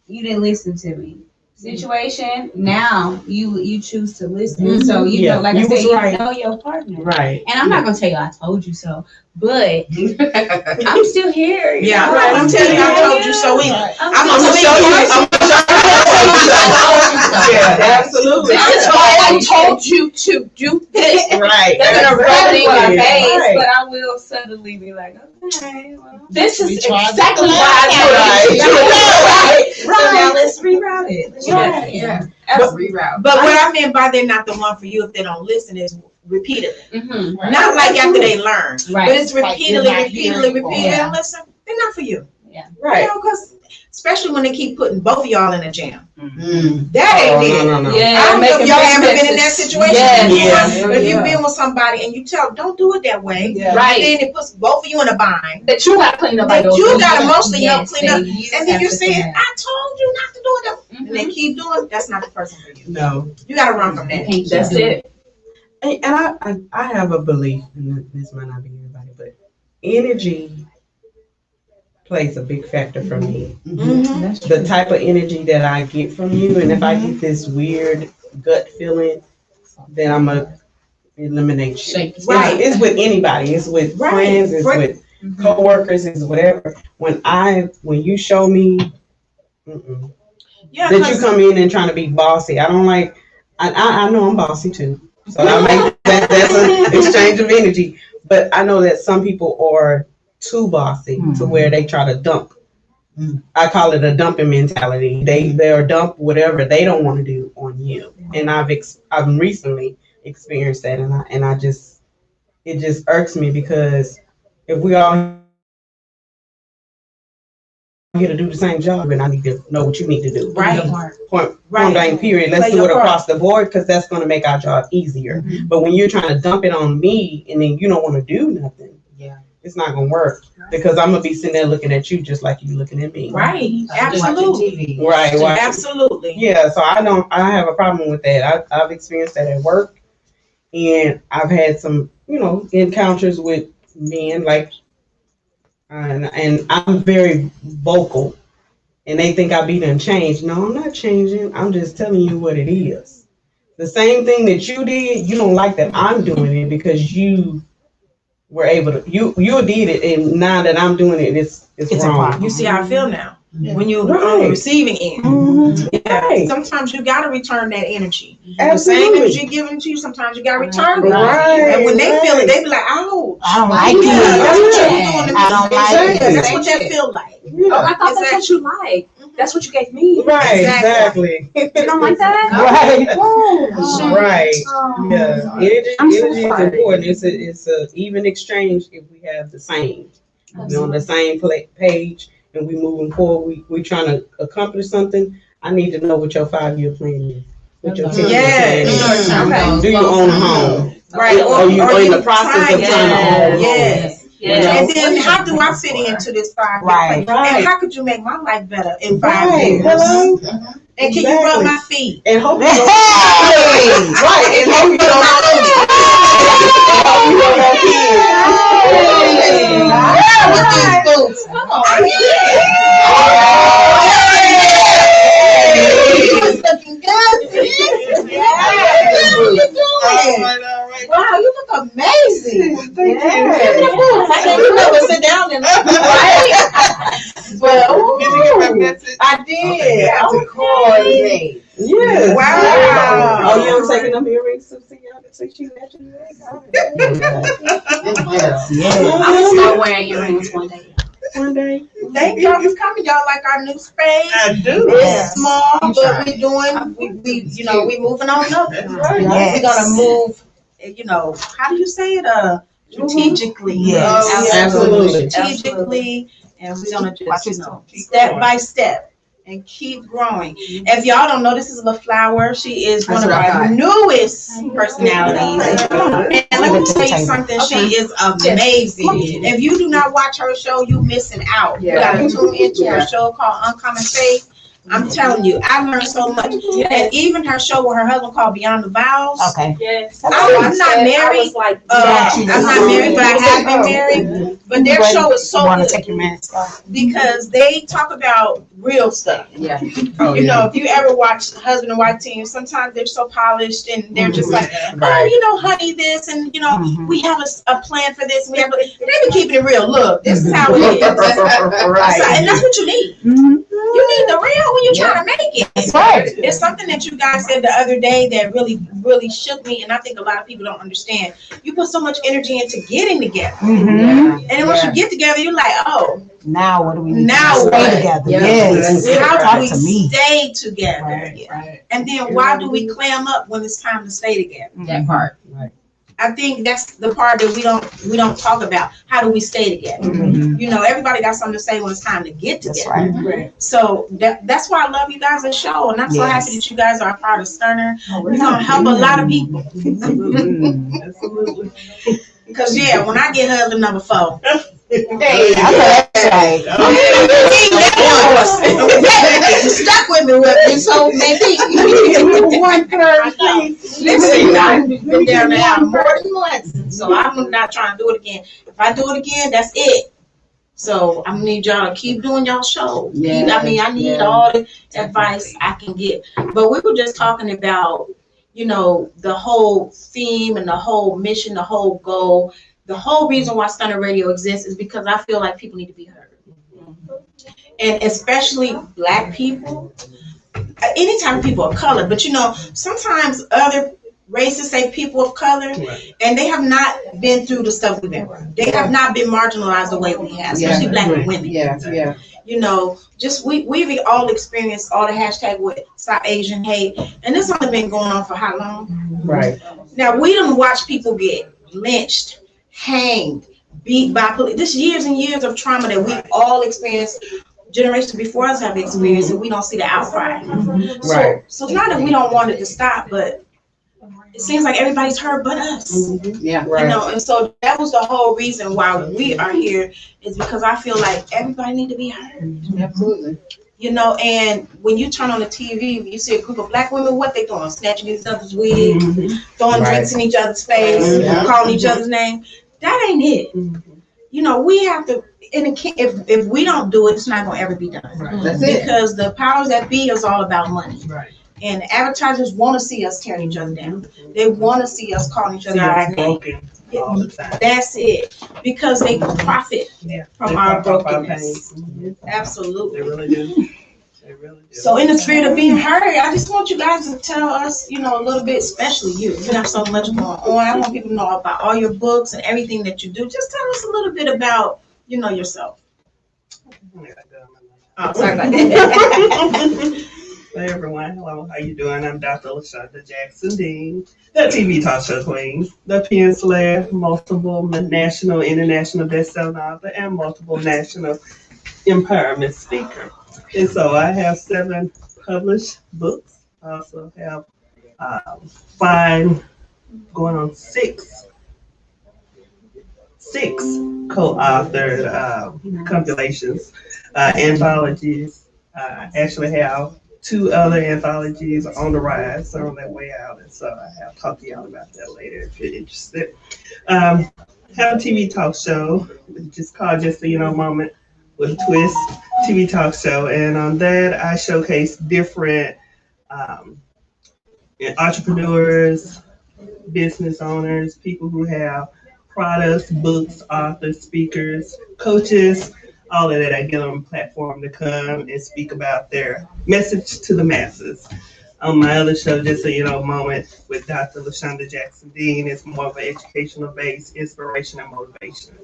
You didn't listen to me. Situation, now you choose to listen. So you know, like I said, you know your partner. Right. And I'm not gonna tell you I told you so, but I'm still here. Yeah, I'm telling you, I told you so either. I'm gonna show you. I'm gonna Yeah, absolutely. I told you to do this. Right. They're gonna rub it in your face, Right. but I will suddenly be like, okay, well. This is tried exactly to why I told you. Right. So now let's reroute it. Yeah. But reroute. But what I meant by they're not the one for you if they don't listen is repeatedly. Mm-hmm. Not like after they learn, Right. but it's Like you're repeatedly. not Yeah. Listen, they're not for you. Right. Because especially when they keep putting both of y'all in a jam. Mm. That ain't it. No. I don't know if y'all ever been in that situation Yes. before, but if you've been with somebody and you tell them, don't do it that way, Right. and then it puts both of you in a bind. That you gotta clean up. That like you those gotta people. mostly help clean up. And then you're have to saying, clean up. I told you not to do it that way. And they keep doing it, that's not the person for you. No. You gotta run from that. That's it. And I have a belief, and this might not be everybody, but energy plays a big factor for me. Mm-hmm. The type of energy that I get from you, and if I get this weird gut feeling, then I'm gonna eliminate you. Right. It's with anybody. It's with Right. friends. It's Right. with coworkers. It's whatever. When you show me Yeah, that you come in and trying to be bossy, I don't like. I know I'm bossy too. So I make that's an exchange of energy. But I know that some people are too bossy to where they try to dump. I call it a dumping mentality. They'll dump whatever they don't want to do on you. And I've recently experienced that, and it just irks me because if we all here to do the same job, and I need to know what you need to do. Right. Point blank, period. Let's do it across the board because that's going to make our job easier. But when you're trying to dump it on me and then you don't want to do nothing, it's not going to work because I'm going to be sitting there looking at you just like you looking at me. Right. Absolutely. Right. Absolutely. Yeah. So I have a problem with that. I've experienced that at work, and I've had some, encounters with men and I'm very vocal, and they think I be done changed. No, I'm not changing. I'm just telling you what it is. The same thing that you did, you don't like that I'm doing it because you were able to, you did it, and now that I'm doing it, it's a wrong. problem. You see how I feel now when you're on Right. the receiving end. Yeah. Right. Sometimes you gotta return that energy. The Absolutely. same energy given to you, sometimes you gotta return it. Right. And when they feel it, they be like, "Ouch." I don't like Yeah, that's what it. you're doing to me. I don't like Exactly. it. That's what that feel like. Oh, I thought that's what you like. That's what you gave me. Right, exactly. You don't like that? Right. Right. Yeah. Energy I'm so is sorry. important. It's a even exchange if we have the same. We're on the same page and we moving forward. We trying to accomplish something. I need to know what your 5-year plan is. What your 10-year Yeah. plan is. Do you own a home? Right. Or you in the process of trying to own a home? Yes. Yeah. And then how do I fit into this 5-year Right. plan? And how could you make my life better in 5 Right. years? Hello? And can you rub my feet? And hope you Hey! don't. Right. And hope you don't. Hope you don't have kids. Yeah, with these boots. Come on. It's looking good. Wow, you look amazing. Thank you. I can't never sit down and well, I did. Of course. Yes. Wow. Oh, you don't taking them earrings to see y'all to see you matching I'm gonna start wearing earrings one day. one day. Thank y'all for coming. Y'all like our new space. I do. It's small, but we doing we moving on up. Yes. We're gonna move, how do you say it? Strategically. Yes. Absolutely. Strategically, and we're gonna just, step by step and keep growing. If y'all don't know, this is LaFlower. She is one of our newest personalities. And let me tell you something, she is amazing. If you do not watch her show, you missing out. You gotta tune into her show called Uncommon Faith. I'm telling you, I learned so much. And even her show with her husband called Beyond the Vows. Okay. Yes. I'm not married. I'm not married, but I have been married. But their show is so Want to good take your minutes off? because they talk about real stuff. Yeah. If you ever watch husband and wife teams, sometimes they're so polished and they're just like, honey, this, and we have a plan for this. And they be keeping it real. Look, this is how it is. And that's what you need. You need the real when you're trying to make it. That's right. It's something that you guys said the other day that really, really shook me, and I think a lot of people don't understand. You put so much energy into getting together, and then once you get together, you're like, oh, Now what do we need Now to stay what? together? Yeah. Yes. how Talk do we to me. stay together? Right. And then why do we clam up when it's time to stay together? That part. I think that's the part that we don't talk about. How do we stay together? Everybody got something to say when it's time to get That's together. right. So that's why I love you guys as show, and I'm so Yes. happy that you guys are a part of Sterner. We're gonna help a lot of people. Absolutely. Because when I get husband number 4, Hey, I know that's right. you stuck with me with me, so maybe One please. listen, I've been down there more than once, so I'm not trying to do it again. If I do it again, that's it. So I'm gonna need y'all to keep doing y'all show. I need all the advice I can get. But we were just talking about, the whole theme and the whole mission, the whole goal. The whole reason why Stunner Radio exists is because I feel like people need to be heard. And especially Black people, anytime people of color, but sometimes other races say people of color, and they have not been through the stuff we've been through. They have not been marginalized the way we have, especially Black women. Yeah. We've all experienced all the hashtag with Stop Asian Hate, and this only been going on for how long? Right. Now we don't watch people get lynched, hanged, beat by police. This years and years of trauma that we all experienced, generations before us have experienced, and we don't see the outcry. Right. So it's not that we don't want it to stop, but it seems like everybody's hurt but us. Yeah. Right. And so that was the whole reason why we are here, is because I feel like everybody need to be heard. Absolutely. And when you turn on the TV, you see a group of Black women, what they doing? Snatching each other's wigs, throwing drinks in each other's face, calling each other's name. That ain't it. We have to, and if we don't do it, it's not going to ever be done. That's it. Because the powers that be is all about money. Right. And advertisers want to see us tearing each other down. They want to see us calling each other our name. Broken all the time. That's it, because they profit from our brokenness. They Absolutely. really do. They really do. So in the spirit of being heard, I just want you guys to tell us, a little bit, especially you. You have so much going on. I want people to know about all your books and everything that you do. Just tell us a little bit about, yourself. Oh, sorry about that. Hey everyone, hello, how you doing? I'm Dr. LaShonda Jackson Dean, the TV talk show queen, the Pen Slayer, multiple national, international best-selling author, and multiple national empowerment speaker. And so I have 7 published books. I also have 5, going on 6 co-authored compilations, anthologies. I actually have 2 other anthologies on the rise, so on their way out, and so I have talked to y'all about that later if you're interested. Have a TV talk show, which is called Just a Moment with a Twist TV talk show, and on that I showcase different entrepreneurs, business owners, people who have products, books, authors, speakers, coaches, all of that. I get on a platform to come and speak about their message to the masses. On my other show, Just a Moment with Dr. LaShonda Jackson Dean, it's more of an educational based inspiration and motivation.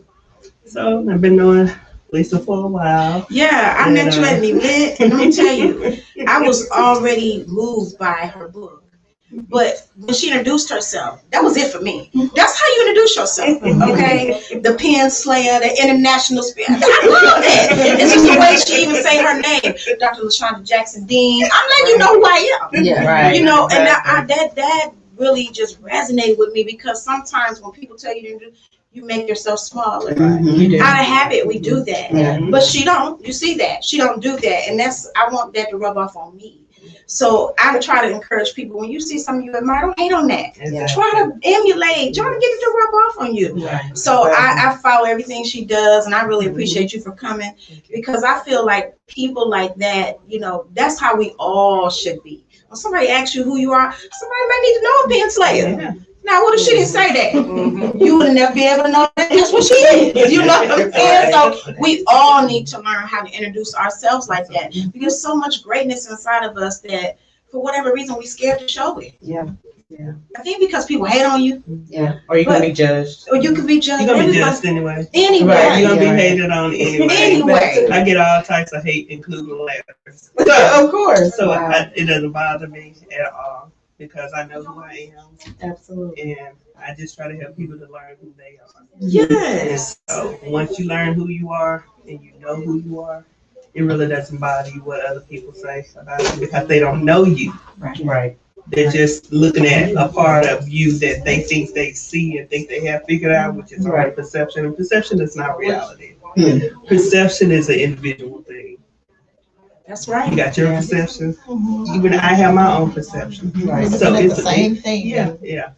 So I've been doing Lisa for a while. Yeah, I met you at an event, and let me tell you, I was already moved by her book. But when she introduced herself, that was it for me. That's how you introduce yourself, okay? The Pen Slayer, the international speaker. I love that. It's just the way she even say her name, Dr. LaShonda Jackson Dean. I'm letting you know who I am. Yeah, right. And that really just resonated with me, because sometimes when people tell you to do, you make yourself smaller. Mm-hmm. Out of habit, we do that. Mm-hmm. But she don't. You see that? She don't do that. And I want that to rub off on me. So I try to encourage people, when you see something you admire, don't hate on that. Yeah. Try to emulate. Try to get it to rub off on you. Right. So I follow everything she does, and I really appreciate you for coming, because I feel like people like that, that's how we all should be. When somebody asks you who you are, somebody might need to know a Pen Slayer. Yeah. Now, what if she didn't say that? You would never be able to know that that's what she is. You know what I'm saying? So we all need to learn how to introduce ourselves like that, because so much greatness inside of us that, for whatever reason, we scared to show it. Yeah. Yeah. I think because people hate on you. Yeah. Or you can be judged. Or you could be judged. You're gonna be judged anyway. Anyway. Right. You're gonna be hated on anyway. Anyway. I get all types of hate, including letters. Of course. So it doesn't bother me at all, because I know who I am. Absolutely. And I just try to help people to learn who they are. Yes. And so once you learn who you are and you know who you are, it really doesn't bother you what other people say about you, because they don't know you. Right. They're just looking at a part of you that they think they see and think they have figured out, which is only perception. And perception is not reality. Perception is an individual thing. That's right. You got your perception. Even I have my own perception. Right. So it's the same thing. Yeah.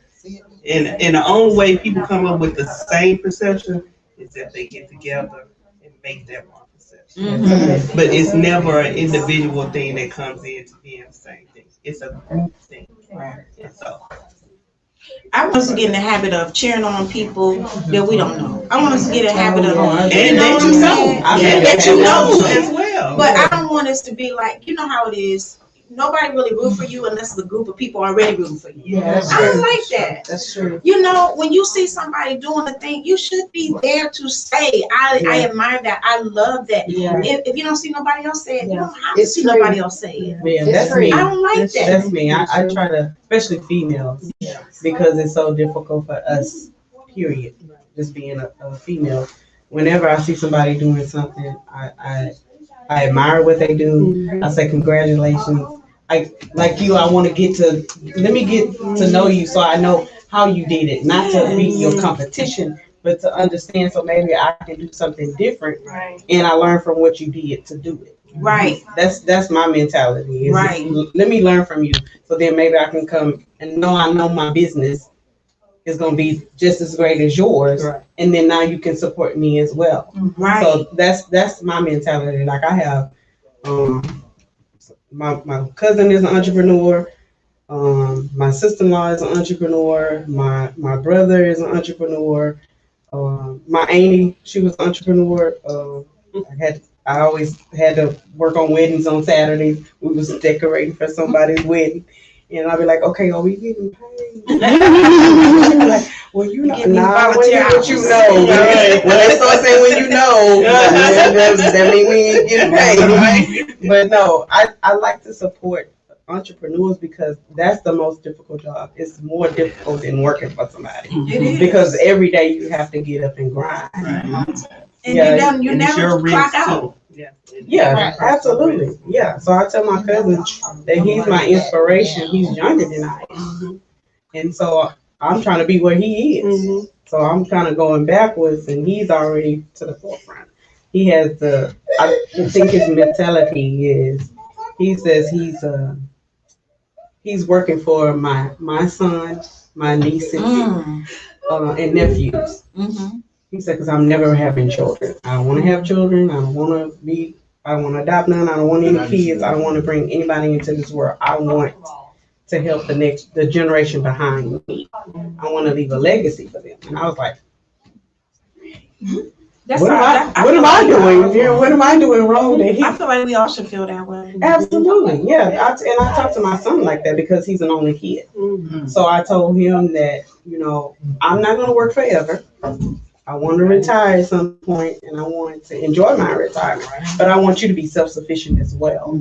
And the only way people come up with the same perception is if they get together and make that one perception. Mm-hmm. But it's never an individual thing that comes into being the same thing. It's a group thing. Right. And so I want us to get in the habit of cheering on people that we don't know. I want us to get in the habit of, and you know what I'm saying? That you know as well. But I don't want us to be like, you know how it is. Nobody really root for you unless it's a group of people already rooting for you. Yeah, that's I true. don't like that. That's true. When you see somebody doing a thing, you should be there to say, I admire that. I love that. Yeah. If you don't see nobody else say it, you Yeah. don't have to It's see true. nobody else say it. Yeah, It's that's free. me. I don't like that. That's me. I try to, especially females, because it's so difficult for us, period. Just being a female. Whenever I see somebody doing something, I admire what they do. I say congratulations. Like you, I want to let me get to know you so I know how you did it, not to be your competition, but to understand so maybe I can do something different, and I learn from what you did to do it. Right. That's my mentality. Is Right. Let me learn from you, so then maybe I can come and I know my business is going to be just as great as yours, and then now you can support me as well. Right. So that's my mentality. Like I have my cousin is an entrepreneur. My sister-in-law is an entrepreneur. My brother is an entrepreneur. My auntie, she was an entrepreneur. I always had to work on weddings on Saturdays. We was decorating for somebody's wedding. And I'd be like, okay, are we getting paid? Like, well, you know, what you know. When they start saying when you know, that means we ain't getting paid, right? But no, I like to support entrepreneurs because that's the most difficult job. It's more difficult than working for somebody. Because every day you have to get up and grind. And you never clock out. Yeah, absolutely. Yeah. So I tell my cousin that he's my inspiration. He's younger than I am. And so I'm trying to be where he is. So I'm kind of going backwards and he's already to the forefront. He has I think his mentality is, he says he's working for my son, my nieces, and nephews. He said, because I'm never having children. I don't want to have children. I don't want to adopt none. I don't want any kids. I don't want to bring anybody into this world. I want to help the generation behind me. I want to leave a legacy for them. And I was like, what am I doing? Yeah, what am I doing wrong? That I feel like we all should feel that way. Absolutely, yeah. And I talked to my son like that because he's an only kid. So I told him that, I'm not going to work forever. I want to retire at some point, and I want to enjoy my retirement. But I want you to be self-sufficient as well.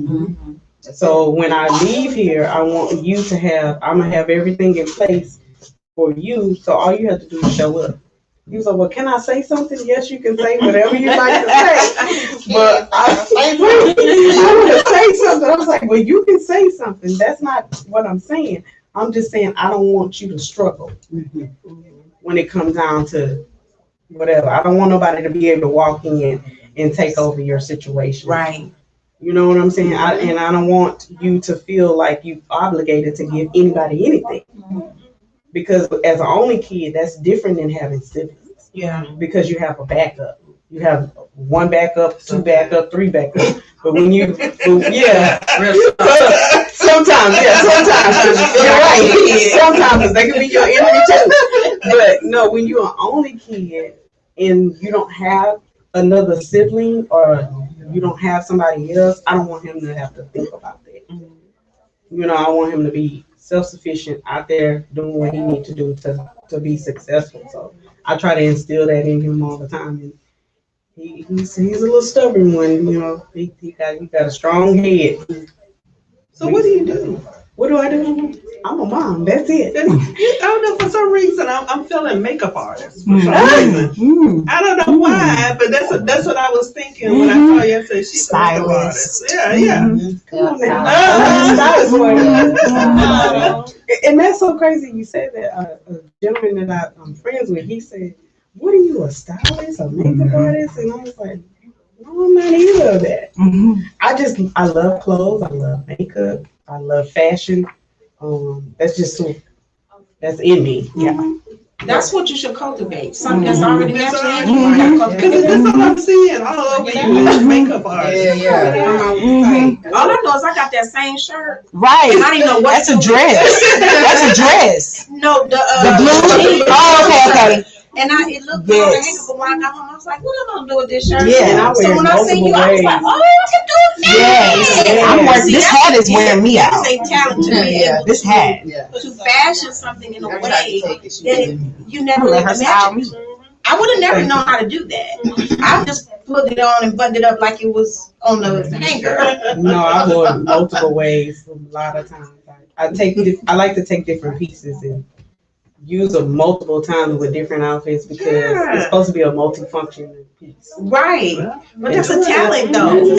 So when I leave here, I want you to I'm going to have everything in place for you. So all you have to do is show up. He was like, well, can I say something? Yes, you can say whatever you like to say. But I want to say something. I was like, well, you can say something. That's not what I'm saying. I'm just saying I don't want you to struggle when it comes down to whatever. I don't want nobody to be able to walk in and take over your situation. Right. You know what I'm saying? And I don't want you to feel like you're obligated to give anybody anything. Because as an only kid, that's different than having siblings. Yeah. Because you have a backup. You have one backup, two backup, three backup. But when you, sometimes. You're right. Sometimes they can be your enemy too. But no, when you're an only kid and you don't have another sibling or you don't have somebody else, I don't want him to have to think about that. I want him to be self-sufficient out there doing what he needs to do to be successful. So I try to instill that in him all the time. And he's a little stubborn one, he got a strong head. So what do you do? What do I do? I'm a mom. That's it. I don't know. For some reason, I'm feeling makeup artist. For some reason, I don't know why, but that's what I was thinking when I saw you and said she's a makeup artist. Yeah. Come on now. And that's so crazy. You said that a gentleman that I'm friends with, he said, "What are you, a stylist, a makeup artist?" And I was like, "No, I'm not either of that. I love clothes. I love makeup. I love fashion. That's just that's in me. Yeah. That's what you should cultivate. Something that's already naturally in you. Because that's what I'm seeing all over you. Makeup artist. All I know is I got that same shirt. Right. And I didn't know what. That's a dress. That's a dress. No, the blue. Oh, okay. And it looked good on the hanger, but when I got home, I was like, what am I gonna do with this shirt? Yeah. So when I seen you, I was like, oh, I can do that. This hat is wearing me out. It's a talent to me. This hat. To fashion something in a way that you never imagined. I would have never known how to do that. I just put it on and buttoned it up like it was on the hanger. No, I wore multiple ways a lot of times. I like to take different pieces and use them multiple times with different outfits because it's supposed to be a multifunction piece. Right. But that's a talent, though.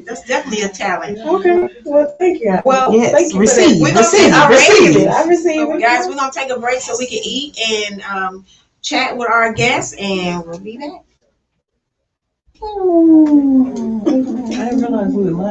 That's definitely a talent. Okay. Well, thank you. Well, yes. Thank you. Receive it. I receive it. Guys, we're going to take a break so we can eat and chat with our guests, and we'll be back. I didn't realize we were live.